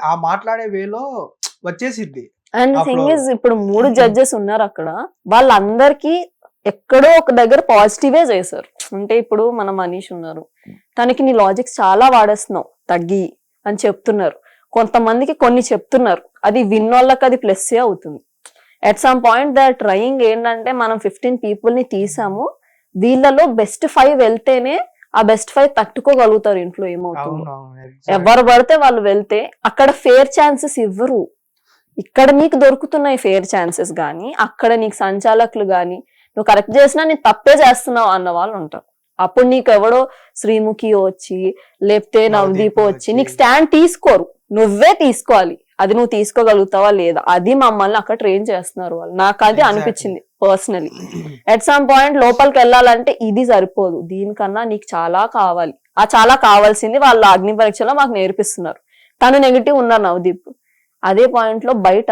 ఆ మాట్లాడే వేలో వచ్చేసిద్ది. అండ్ థింగ్ ఇస్ ఇప్పుడు 3 జడ్జెస్ ఉన్నారు అక్కడ, వాళ్ళందరికీ ఎక్కడో ఒక దగ్గర పాజిటివే చేశారు. అంటే ఇప్పుడు మన మనీష్ ఉన్నారు, తనకి నీ లాజిక్స్ చాలా వాడేస్తున్నావు తగ్గి అని చెప్తున్నారు. కొంతమందికి కొన్ని చెప్తున్నారు, అది విన్నోళ్ళకి అది ప్లస్ అవుతుంది. At some point they are trying ఏంటంటే మనం 15 people ని తీసాము, వీళ్ళలో బెస్ట్ 5 వెళ్తేనే ఆ బెస్ట్ 5 తట్టుకోగలుగుతారు. ఇంట్లో ఏమవుతుంది, ఎవరు పడితే వాళ్ళు వెళ్తే అక్కడ ఫేర్ ఛాన్సెస్ ఇవ్వరు. ఇక్కడ నీకు దొరుకుతున్నాయి ఫేర్ ఛాన్సెస్ గానీ, అక్కడ నీకు సంచాలకులు గానీ నువ్వు కరెక్ట్ చేసినా నేను తప్పే చేస్తున్నావు అన్న వాళ్ళు ఉంటారు. అప్పుడు నీకు ఎవడో శ్రీముఖి వచ్చి లేకపోతే నవదీప్ వచ్చి నీకు స్టాండ్ తీసుకోరు, నువ్వే తీసుకోవాలి. అది నువ్వు తీసుకోగలుగుతావా లేదా, అది మమ్మల్ని అక్కడ ట్రైన్ చేస్తున్నారు వాళ్ళు. నాకు అది అనిపించింది పర్సనలీ. ఎట్ సమ్ పాయింట్ లోపలికి వెళ్ళాలంటే ఇది సరిపోదు, దీనికన్నా నీకు చాలా కావాలి. ఆ చాలా కావాల్సింది వాళ్ళ అగ్ని పరీక్షలో మాకు నేర్పిస్తున్నారు. తను నెగిటివ్ ఉన్నారు నవదీప్, అదే పాయింట్ లో బయట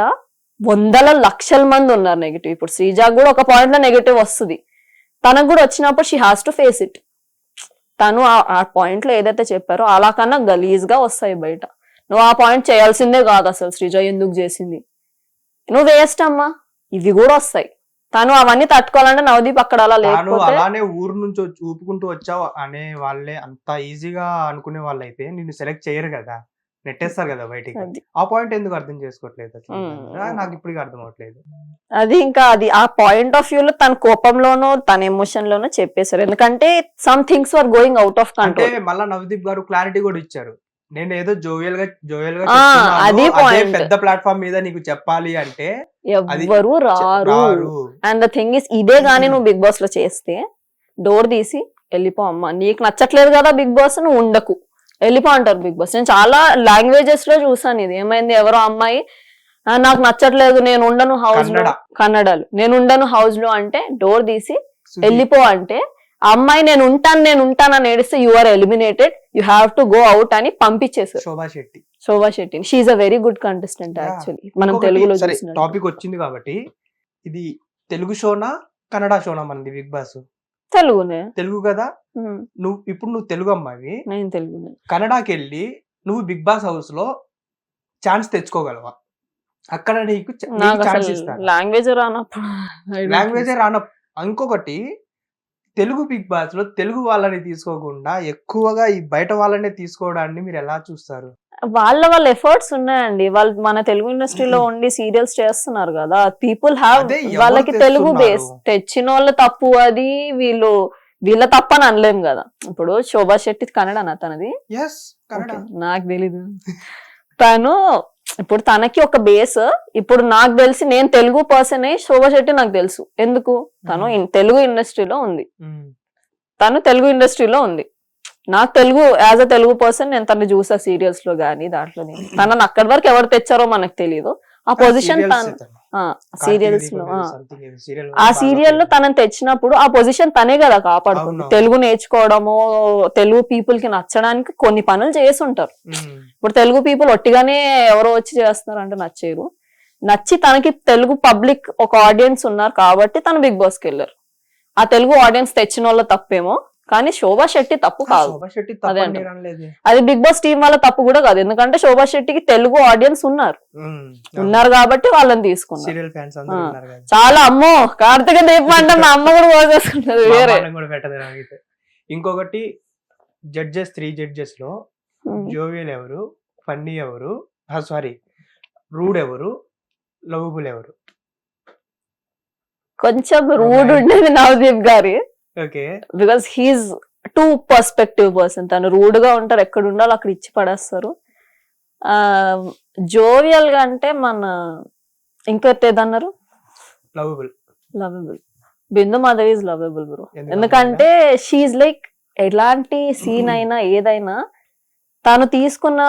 100,00,000 మంది ఉన్నారు నెగిటివ్. ఇప్పుడు శ్రీజాకు కూడా ఒక పాయింట్ లో నెగిటివ్ వస్తుంది, తనకు కూడా వచ్చినప్పుడు she has to face it. తను ఆ పాయింట్ లో ఏదైతే చెప్పారో అలా కన్నా గలీజ్ గా వస్తాయి బయట. నువ్వు ఆ పాయింట్ చేయాల్సిందే కాదు అసలు, శ్రీజ ఎందుకు చేసింది, నువ్వు వేస్ట్ అమ్మా, ఇవి కూడా వస్తాయి. తను అవన్నీ తట్టుకోవాలంటే నవదీప్ అక్కడ అలా లేకపోతే, అలానే ఊరు నుంచి ఊపుకుంటూ వచ్చావు అనే వాళ్ళే అంత ఈజీగా అనుకునే వాళ్ళు అయితే నిన్ను సెలెక్ట్ చేయరు కదా, నెట్టేస్తారు కదా బయటికి. ఆ పాయింట్ ఎందుకు అర్థం చేసుకోవట్లేదు నాకు ఇప్పటికీ అర్థం అవట్లేదు. అది ఇంకా అది ఆ పాయింట్ ఆఫ్ వ్యూ లో తన కోపంలోనో తన ఎమోషన్ లోనో చెప్పేశారు. ఎందుకంటే some things are going out of control. మళ్ళా నవదీప్ గారు క్లారిటీ కూడా ఇచ్చారు, నేను ఏదో జోవియల్ గా అది పెద్ద ప్లాట్ఫామ్ మీద నీకు చెప్పాలి అంటే ఎవ్వరు రారు. అండ్ ద థింగ్ ఇస్ ఇదే గానీ నువ్వు బిగ్ బాస్ లో చేస్తే డోర్ తీసి వెళ్ళిపో అమ్మా, నీకు నచ్చట్లేదు కదా బిగ్ బాస్, నువ్వు ఉండకు వెళ్ళిపో అంటారు బిగ్ బాస్. నేను చాలా లాంగ్వేజెస్ లో చూసాను ఇది. ఏమైంది, ఎవరో అమ్మాయి నాకు నచ్చట్లేదు నేను ఉండను హౌస్ లో, కన్నడలు నేను ఉండను హౌస్ లో అంటే డోర్ తీసి వెళ్ళిపో అంటే, ఆ అమ్మాయి నేను ఉంటాను అని ఏడిస్తే you are eliminated, you have to go out అని పంపించేసారు Shobha Shetty. She a very good contestant actually. మనం తెలుగులో చూసిన టాపిక్ వచ్చింది కాబట్టి, ఇది తెలుగు షోనా కన్నడ షోనా మనది బిగ్ బాస్? తెలుగునే. తెలుగు కదా, నువ్వు తెలుగు అమ్మాయి, నేను తెలుగునే. కన్నడకి వెళ్ళి నువ్వు బిగ్ బాస్ హౌస్ లో ఛాన్స్ తెచ్చుకోగలవా? అక్కడ నీకు లాంగ్వేజ్ రానప్పుడు. ఇంకొకటి, తెలుగు బిగ్ బాస్ లో తెలుగు వాళ్ళని తీసుకోకుండా ఎక్కువగా ఈ బయట వాళ్ళనే తీసుకోవడాన్ని మీరు ఎలా చూస్తారు? వాళ్ళ ఎఫర్ట్స్ ఉన్నాయండి. వాళ్ళు మన తెలుగు ఇండస్ట్రీలో ఉండి సీరియల్స్ చేస్తున్నారు కదా, పీపుల్ హ్యావ్, వాళ్ళకి తెలుగు బేస్. తెచ్చిన వాళ్ళ తప్పు అది, వీళ్ళ తప్పు అని అనలేం కదా. ఇప్పుడు శోభా శెట్టి కన్నడ తనది, నాకు తెలీదు. తను ఇప్పుడు తనకి ఒక బేస్. ఇప్పుడు నాకు తెలిసి నేను తెలుగు పర్సన్ అయ్యి శోభా శెట్టి నాకు తెలుసు ఎందుకు, తను తెలుగు ఇండస్ట్రీలో ఉంది, నాకు Telugu as a Telugu person నేను తను చూసా సీరియల్స్ లో గానీ దాంట్లో. తనని అక్కడి వరకు ఎవరు తెచ్చారో మనకు తెలియదు. ఆ పొజిషన్ సీరియల్స్ లో, ఆ సీరియల్లో తనని తెచ్చినప్పుడు ఆ పొజిషన్ తనే కదా కాపాడుకుంది. తెలుగు నేర్చుకోవడము, తెలుగు పీపుల్ కి నచ్చడానికి కొన్ని పనులు చేసి ఉంటారు. ఇప్పుడు తెలుగు పీపుల్ ఒట్టిగానే ఎవరో వచ్చి చేస్తున్నారు అంటే నచ్చేరు. నచ్చి తనకి తెలుగు పబ్లిక్ ఒక ఆడియన్స్ ఉన్నారు కాబట్టి తను బిగ్ బాస్ కి వెళ్ళారు. ఆ తెలుగు ఆడియన్స్ తెచ్చిన వాళ్ళ తప్పేమో, కానీ శోభా శెట్టి తప్పు కాదు. అది బిగ్ బాస్ టీం వాళ్ళ తప్పు కూడా కాదు, ఎందుకంటే శోభా శెట్టికి తెలుగు ఆడియన్స్ ఉన్నారు కాబట్టి వాళ్ళని తీసుకున్నారు. చాలా అమ్మో కార్తీక దీపం అంటే మా అమ్మ కూడా పోసేసుకున్నది వేరే. ఇంకొకటి, జడ్జెస్ 3 జడ్జెస్ లో జోవియల్ ఎవరు, ఫన్నీ ఎవరు, సారీ రూడ్ ఎవరు, లవబుల్ ఎవరు? కొంచెం రూడ్ ఉండేది నవదీప్ గారి, because he's too perspective person. తను రూడ్ గా ఉంటారు, ఎక్కడ ఉండాలో అక్కడ ఇచ్చి పడేస్తారు. జోవియల్ గా అంటే మన ఇంకొకటి ఏదన్నారు, lovable. Bindu Madhavi is lovable bro. ఎందుకంటే షీఈ్ లైక్ ఎలాంటి సీన్ అయినా ఏదైనా తను తీసుకున్న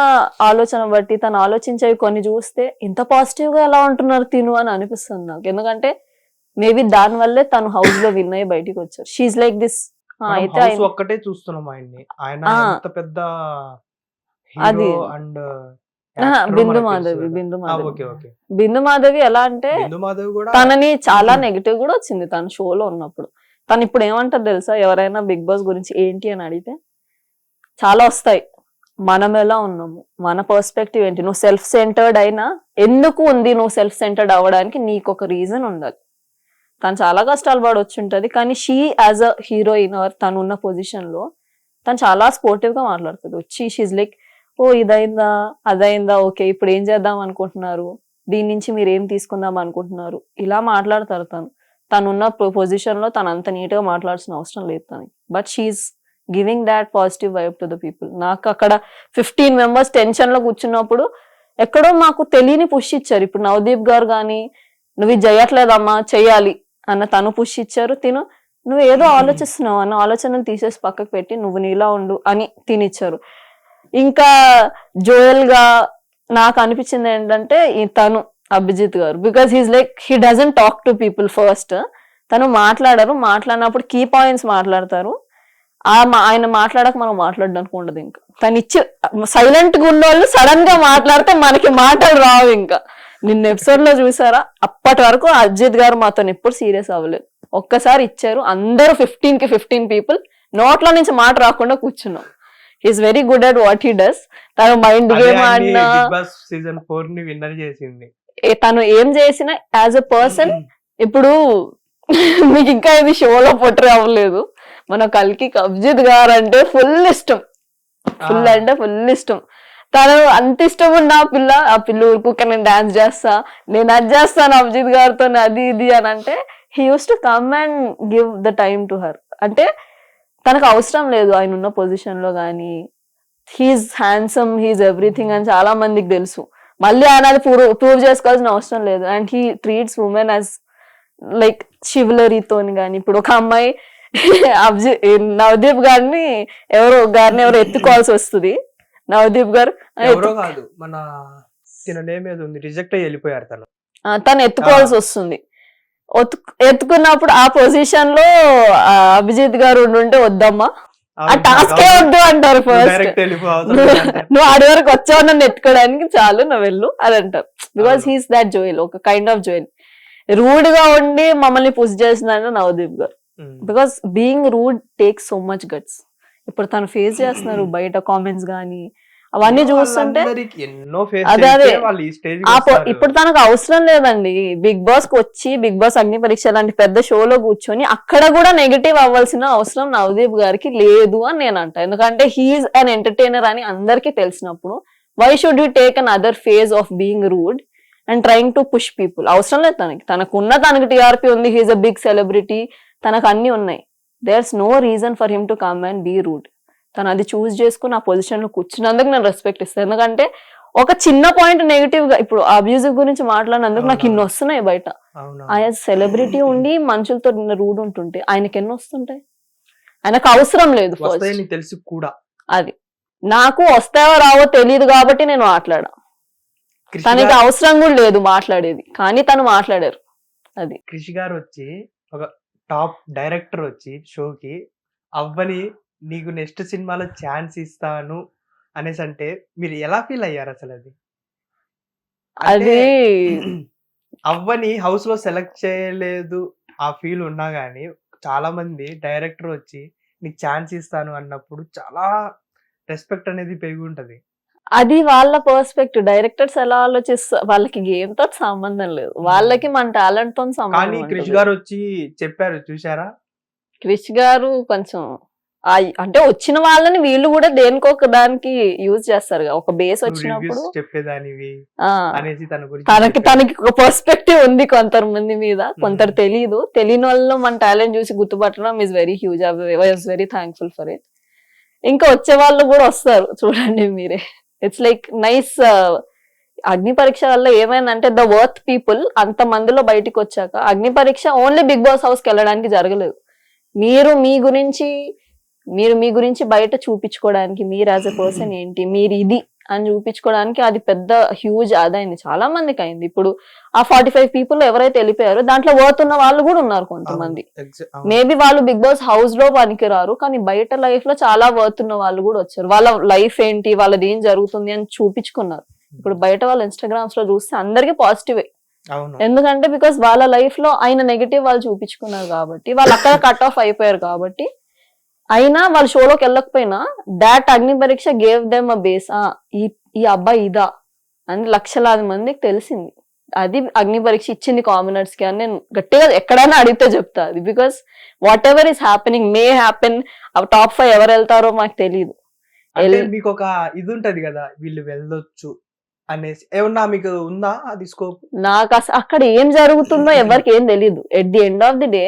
ఆలోచన బట్టి, తను ఆలోచించేవి కొన్ని చూస్తే ఇంత పాజిటివ్ గా ఎలా ఉంటున్నారు తిను అని అనిపిస్తుంది నాకు. ఎందుకంటే మేబీ దాని వల్లే తను హౌస్ లో విన్ అయ్యి బయటికి వచ్చారు. She's like this. అయితే ఒక్కటే చూస్తున్నాం ఆయన్ని, ఆయన ఎంత పెద్ద అది అండ్ బిందు మాధవి ఎలా అంటే తనని చాలా నెగిటివ్ కూడా వచ్చింది తన షోలో ఉన్నప్పుడు. తను ఇప్పుడు ఏమంటారు తెలుసా, ఎవరైనా బిగ్ బాస్ గురించి ఏంటి అని అడిగితే చాలా వస్తాయి, మనం ఎలా ఉన్నాము, మన పర్స్పెక్టివ్ ఏంటి, నువ్వు సెల్ఫ్ సెంటర్డ్ అయినా ఎందుకు ఉంది నువ్వు సెల్ఫ్ సెంటర్డ్ అవ్వడానికి నీకు ఒక రీజన్ ఉండాలి. తను చాలా కష్టాలు పడి వచ్చి ఉంటది, కానీ she as a heroine or తను ఉన్న పొజిషన్ లో తను చాలా స్పోర్టివ్ గా మాట్లాడుతుంది. వచ్చి షీజ్ లైక్, ఓ ఇదైందా అదైందా, ఓకే ఇప్పుడు ఏం చేద్దాం అనుకుంటున్నారు, దీని నుంచి మీరు ఏం తీసుకుందాం అనుకుంటున్నారు, ఇలా మాట్లాడతారు. తనున్న పొజిషన్ లో తను అంత నీట్ గా మాట్లాడాల్సిన అవసరం లేదు తనకి. But she's giving that positive vibe to the people. నాకు అక్కడ 15 members టెన్షన్ లో కూర్చున్నప్పుడు ఎక్కడో మాకు తెలియని పుష్ ఇచ్చారు. ఇప్పుడు నవదీప్ గారు కానీ, నువ్వు ఇది చేయట్లేదమ్మా చెయ్యాలి అన్న తను పుష్ ఇచ్చారు. నువ్వు ఏదో ఆలోచిస్తున్నావు అన్న ఆలోచనలు తీసేసి పక్కకు పెట్టి నువ్వు నీలా ఉండు అని తినిచ్చారు. ఇంకా జోయల్ గా నాకు అనిపించింది ఏంటంటే తను అభిజిత్ గారు, because he's like he doesn't talk to people first. తను మాట్లాడినప్పుడు కీ పాయింట్స్ మాట్లాడతారు. ఆయన మాట్లాడక మనం మాట్లాడడానికి ఉండదు. ఇంకా తను ఇచ్చి సైలెంట్ గా ఉన్న వాళ్ళు సడన్ గా మాట్లాడితే మనకి మాటలు రావు. ఇంకా నిన్న ఎపిసోడ్ లో చూసారా, అప్పటి వరకు అజిత్ గారు మాతో ఎప్పుడు సీరియస్ అవ్వలేదు. ఒక్కసారి ఇచ్చారు, అందరూ 15 people నోట్ల నుంచి మాట రాకుండా కూర్చున్నాం. He's very good at what he does. తను మైండ్ గేమ్ ఆడినా, సీజన్ 4 ని విన్నర్ చేసింది. తను ఏం చేసినా యాజ్ అ పర్సన్. ఇప్పుడు మీకు ఇంకా ఇది షోలో పొట్రే అవ్వలేదు, మన కల్కి అభిజిత్ గారు అంటే ఫుల్ ఇష్టం. ఫుల్ ఇష్టం. తను అంత ఇష్టం ఉన్న ఆ పిల్ల ఊరుకు నేను డాన్స్ చేస్తా, నేను అది చేస్తాను అభిజిత్ గారితో అది ఇది అని అంటే, he use to come and give the time to her. అంటే తనకు అవసరం లేదు ఆయన ఉన్న పొజిషన్ లో గానీ, హీఈస్ హ్యాండ్సమ్, హీఈస్ ఎవ్రీథింగ్ అని చాలా మందికి తెలుసు. మళ్ళీ ఆయన అది ప్రూవ్ చేసుకోవాల్సిన అవసరం లేదు. And he treats women as like చివలరీతో గానీ. ఇప్పుడు ఒక అమ్మాయి నవదీప్ గారిని ఎవరో ఎత్తుకోవాల్సి వస్తుంది. నవదీప్ గారు కాదు, మన నేమ్ ఏదో ఉంది, రిజెక్ట్ అయ్యి వెళ్ళిపోయారు. తను ఎత్తుకోవాల్సి వస్తుంది. ఎత్తుకున్నప్పుడు ఆ పొజిషన్ లో అభిజిత్ గారు ఉండుంటే వద్దమ్మా, ఆ టాస్కే వద్దు అంటారు. ఫస్ట్ నువ్వు ఆడి వరకు వచ్చావు నన్ను ఎత్తుకోవడానికి, చాలు నువ్వు వెళ్ళు అని అంటారు. బికాస్ హీస్ దాట్ జోయల్, ఒక కైండ్ ఆఫ్ జోయల్. రూడ్ గా ఉండి మమ్మల్ని పుష్ చేసిందంటే నవదీప్ గారు. Because being rude takes so much guts. ఇప్పుడు తను ఫేస్ చేస్తున్నారు బయట కామెంట్స్ గానీ అవన్నీ చూస్తుంటే అదే ఇప్పుడు తనకు అవసరం లేదండి. బిగ్ బాస్ కి వచ్చి బిగ్ బాస్ అగ్ని పరీక్ష లాంటి పెద్ద షోలో కూర్చొని అక్కడ కూడా నెగటివ్ అవ్వాల్సిన అవసరం నవదీప్ గారికి లేదు అని నేను అంటా. ఎందుకంటే హీఈస్ అన్ ఎంటర్టైనర్ అని అందరికీ తెలిసినప్పుడు why should you take another phase of being rude and trying to push people. అవసరం లేదు తనకి టీఆర్పీ ఉంది, హీఈస్ అ బిగ్ సెలబ్రిటీ, తనకు అన్ని ఉన్నాయి. There's no reason for him to come and be rude. తను అది చూస్ చేసుకుని ఆ పొజిషన్ లో కూర్చున్నందుకు నేను రెస్పెక్ట్ ఇస్తాను. ఎందుకంటే ఒక చిన్న పాయింట్ నెగిటివ్ గా ఇప్పుడు అబ్యూజివ్ గురించి మాట్లాడినందుకు నాకు ఇన్ని వస్తున్నాయి బయట. ఆయన సెలబ్రిటీ ఉండి మనుషులతో రూడ్ ఉంటుంటే ఆయనకి ఎన్ని వస్తుంటాయి? ఆయనకు అవసరం లేదు తెలుసు కూడా. అది నాకు వస్తాయో రావో తెలియదు కాబట్టి నేను మాట్లాడా. తనకి అవసరం కూడా లేదు మాట్లాడేది, కానీ తను మాట్లాడారు. అది కృషి గారు వచ్చి ఒక టాప్ డైరెక్టర్ వచ్చి షోకి అవ్వని నీకు నెక్స్ట్ సినిమాలో ఛాన్స్ ఇస్తాను అనేసి అంటే మీరు ఎలా ఫీల్ అయ్యారు అసలు? అది అవ్వని హౌస్ లో సెలెక్ట్ చేయలేదు ఆ ఫీల్ ఉన్నా గానీ చాలా మంది డైరెక్టర్ వచ్చి నీకు ఛాన్స్ ఇస్తాను అన్నప్పుడు చాలా రెస్పెక్ట్ అనేది పెరిగి ఉంటది. అది వాళ్ళ పర్స్పెక్టివ్. డైరెక్టర్స్ ఎలా ఆలోచిస్తారు, వాళ్ళకి గేమ్ తో సంబంధం లేదు, వాళ్ళకి మన టాలెంట్ తో సంబంధం. క్రిష్ గారు వచ్చి చెప్పారు చూసారా? క్రిష్ గారు కొంచెం అంటే వచ్చిన వాళ్ళని వీళ్ళు కూడా దేనికొక దానికి యూజ్ చేస్తారు. ఒక బేస్ వచ్చినప్పుడు తనకి ఒక పర్స్పెక్టివ్ ఉంది కొంతమంది మీద, కొందరు తెలియదు. తెలియని వాళ్ళు మన టాలెంట్ చూసి గుర్తుపట్టడం is very huge. I was very thankful for it. ఇంకా వచ్చే వాళ్ళు కూడా వస్తారు చూడండి మీరే. It's like nice. అగ్ని పరీక్ష వల్ల ఏమైందంటే ద వర్త్ పీపుల్ అంత మందిలో బయటకు వచ్చాక అగ్ని పరీక్ష ఓన్లీ బిగ్ బాస్ హౌస్ కి వెళ్ళడానికి జరగలేదు. మీరు మీ గురించి బయట చూపించుకోవడానికి, మీరు యాజ్ ఎ పర్సన్ ఏంటి, మీరు ఇది అని చూపించుకోవడానికి అది పెద్ద హ్యూజ్ అదైంది. చాలా మందికి అయింది. ఇప్పుడు ఆ 45 people ఎవరైతే వెళ్ళిపోయారో దాంట్లో వర్త్ ఉన్న వాళ్ళు కూడా ఉన్నారు కొంతమంది. మేబీ వాళ్ళు బిగ్ బాస్ హౌస్ లో పనికిరారు, కానీ బయట లైఫ్ లో చాలా వర్త్ ఉన్న వాళ్ళు కూడా వచ్చారు. వాళ్ళ లైఫ్ ఏంటి, వాళ్ళది ఏం జరుగుతుంది అని చూపించుకున్నారు. ఇప్పుడు బయట వాళ్ళ ఇన్స్టాగ్రామ్స్ లో చూస్తే అందరికీ పాజిటివే. ఎందుకంటే బికాస్ వాళ్ళ లైఫ్ లో ఆయన నెగటివ్ వాళ్ళు చూపించుకున్నారు కాబట్టి, వాళ్ళు అక్కడ కట్ ఆఫ్ అయిపోయారు కాబట్టి అయినా వాళ్ళ షోలోకి వెళ్ళకపోయినా డాట్ అగ్ని పరీక్ష గేవ్ దెమ్ అ బేస్. ఈ అబ్బాయి ఇదా అని లక్షలాది మందికి తెలిసింది. అది అగ్ని పరీక్ష ఇచ్చింది కామనర్స్ కి అని నేను గట్టిగా ఎక్కడైనా అడిగితే చెప్తా. అది because what ever is happening may happen. Top 5 ఎవరు వెళ్తారో మాకు తెలియదు. అంటే మీకు ఒక ఇది ఉంటది కదా, వీళ్ళు వెళ్ళొచ్చు అనేసి ఏమన్నా మీకు ఉందా అది స్కోప్? నాకు అక్కడ ఏం జరుగుతుందో ఎవరికి ఏం తెలియదు. At the end of the day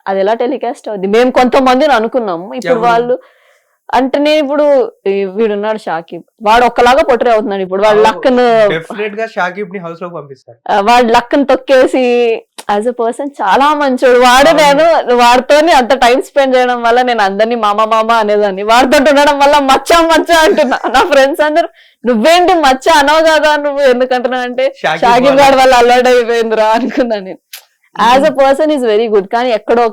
అది ఎలా టెలికాస్ట్ అవుద్ది. మేము కొంతమందిని అనుకున్నాము, ఇప్పుడు ఎవరు? వాళ్ళు అంటే నేను ఇప్పుడు వీడున్నాడు షాకిబ్, వాడు ఒక్కలాగా పొట్టరే అవుతున్నాడు. ఇప్పుడు వాడు లక్ను డెఫినెట్ గా షాకిబ్ ని హౌస్ లోకి పంపిస్తారు. వాడు లక్ను తొక్కేసి యాజ్ ఎ పర్సన్ చాలా మంచోడు వాడు. నేను వాడితో అంత టైం స్పెండ్ చేయడం వల్ల నేను అందరినీ మామ మామ అనేదాన్ని, వాడితో ఉండడం వల్ల మచ్చా మచ్చా అంటున్నా. నా ఫ్రెండ్స్ అందరు నువ్వేంటి మచ్చ అనవు కదా, నువ్వు ఎందుకంటున్నావు అంటే షాకిబ్ గారి వల్ల అలర్ట్ అయిపోయిందిరా అనుకున్నా నేను. As a person is very good, కానీ ఎక్కడో